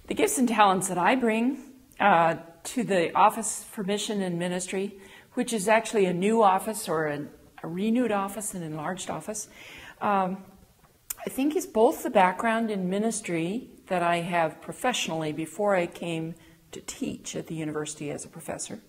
The gifts and talents that I bring to the Office for Mission and Ministry, which is actually a new office or a renewed office, an enlarged office, I think is both the background in ministry that I have professionally before I came to teach at the university as a professor,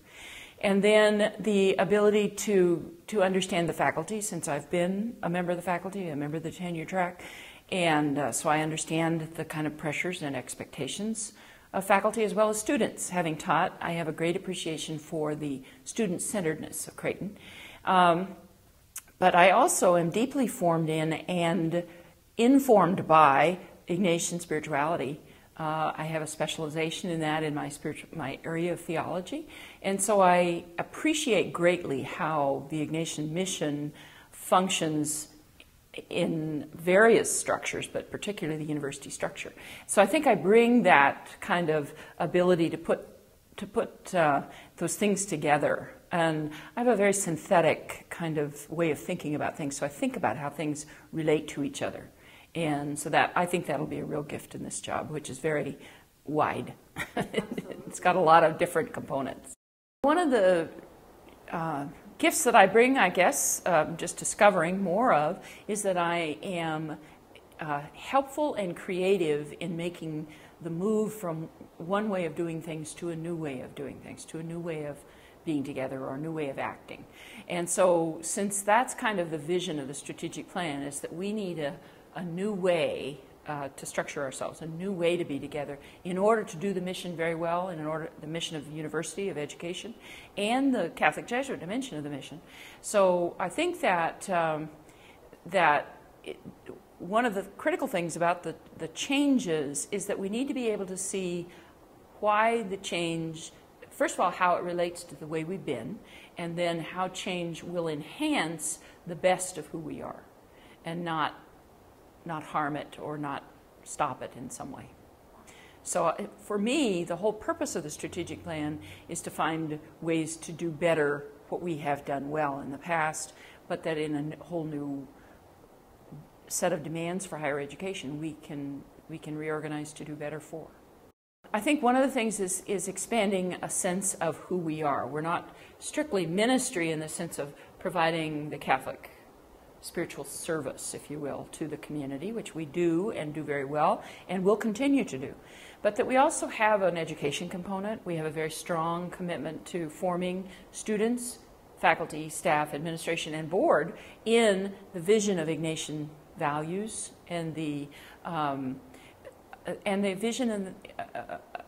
and then the ability to understand the faculty, since I've been a member of the faculty, a member of the tenure track, and so I understand the kind of pressures and expectations of faculty as well as students. Having taught, I have a great appreciation for the student-centeredness of Creighton. But I also am deeply formed in and informed by Ignatian spirituality. I have a specialization in that in my area of theology, and so I appreciate greatly how the Ignatian mission functions in various structures, but particularly the university structure. So I think I bring that kind of ability to put those things together. And I have a very synthetic kind of way of thinking about things, so I think about how things relate to each other. And so that I think that'll be a real gift in this job, which is very wide. It's got a lot of different components. One of the gifts that I bring, I guess, just discovering more of, is that I am helpful and creative in making the move from one way of doing things to a new way of doing things, to a new way of being together or a new way of acting. And so since that's kind of the vision of the strategic plan, is that we need a new way to structure ourselves, a new way to be together in order to do the mission very well, and in order the mission of the University of Education and the Catholic Jesuit dimension of the mission. So I think that one of the critical things about the changes is that we need to be able to see why the change, first of all, how it relates to the way we've been, and then how change will enhance the best of who we are and not harm it or not stop it in some way. So for me, the whole purpose of the strategic plan is to find ways to do better what we have done well in the past, but that in a whole new set of demands for higher education, we can reorganize to do better for. I think one of the things is expanding a sense of who we are. We're not strictly ministry in the sense of providing the Catholic spiritual service, if you will, to the community, which we do and do very well and will continue to do. But that we also have an education component. We have a very strong commitment to forming students, faculty, staff, administration, and board in the vision of Ignatian values and the vision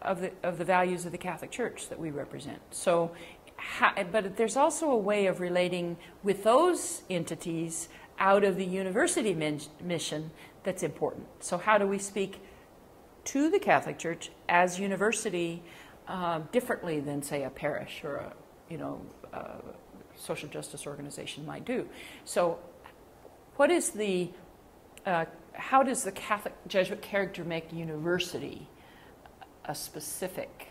of the values of the Catholic Church that we represent. So, but there's also a way of relating with those entities out of the university mission that's important. So how do we speak to the Catholic Church as university differently than, say, a parish or a social justice organization might do? So what is how does the Catholic Jesuit character make the university a specific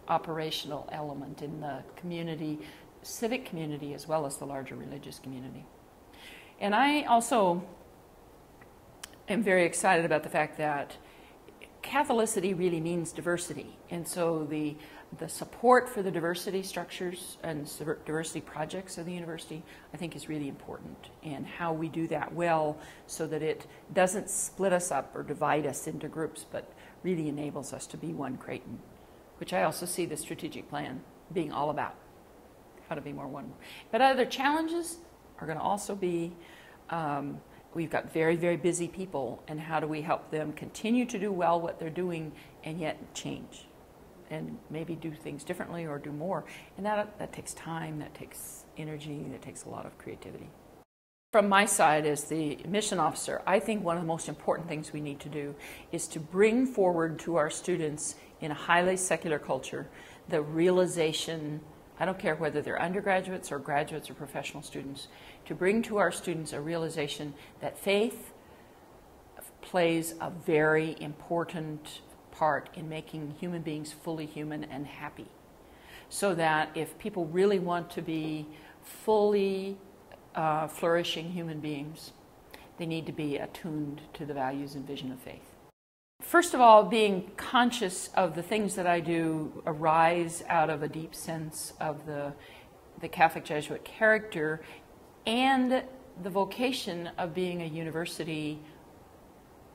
operational element in the community, civic community, as well as the larger religious community? And I also am very excited about the fact that Catholicity really means diversity. And so the support for the diversity structures and diversity projects of the university, I think, is really important. And how we do that well so that it doesn't split us up or divide us into groups, but really enables us to be one Creighton, which I also see the strategic plan being all about, how to be more one. But other challenges are going to also be, we've got very, very busy people, and how do we help them continue to do well what they're doing and yet change and maybe do things differently or do more. And that takes time, that takes energy, that takes a lot of creativity. From my side as the mission officer, I think one of the most important things we need to do is to bring forward to our students in a highly secular culture the realization, I don't care whether they're undergraduates or graduates or professional students, to bring to our students a realization that faith plays a very important part in making human beings fully human and happy. So that if people really want to be fully flourishing human beings, they need to be attuned to the values and vision of faith. first of all, being conscious of the things that I do arise out of a deep sense of the Catholic Jesuit character and the vocation of being a university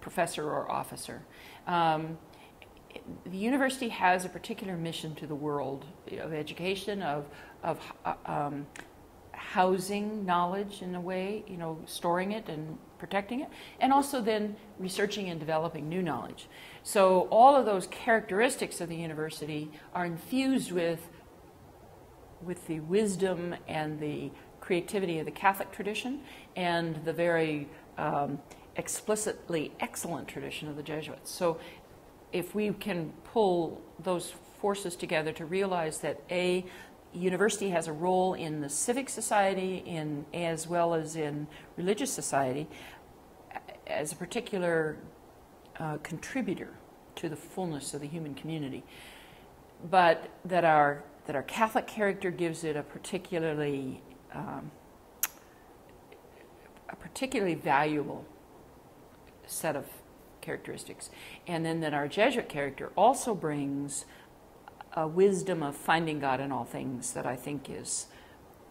professor or officer. The university has a particular mission to the world of education, of housing knowledge in a way, storing it and protecting it, and also then researching and developing new knowledge. So all of those characteristics of the university are infused with the wisdom and the creativity of the Catholic tradition and the very explicitly excellent tradition of the Jesuits. So if we can pull those forces together to realize that a university has a role in the civic society as well as in religious society as a particular contributor to the fullness of the human community, but that our Catholic character gives it a particularly valuable set of characteristics, and then that our Jesuit character also brings a wisdom of finding God in all things that I think is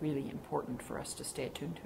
really important for us to stay attuned to.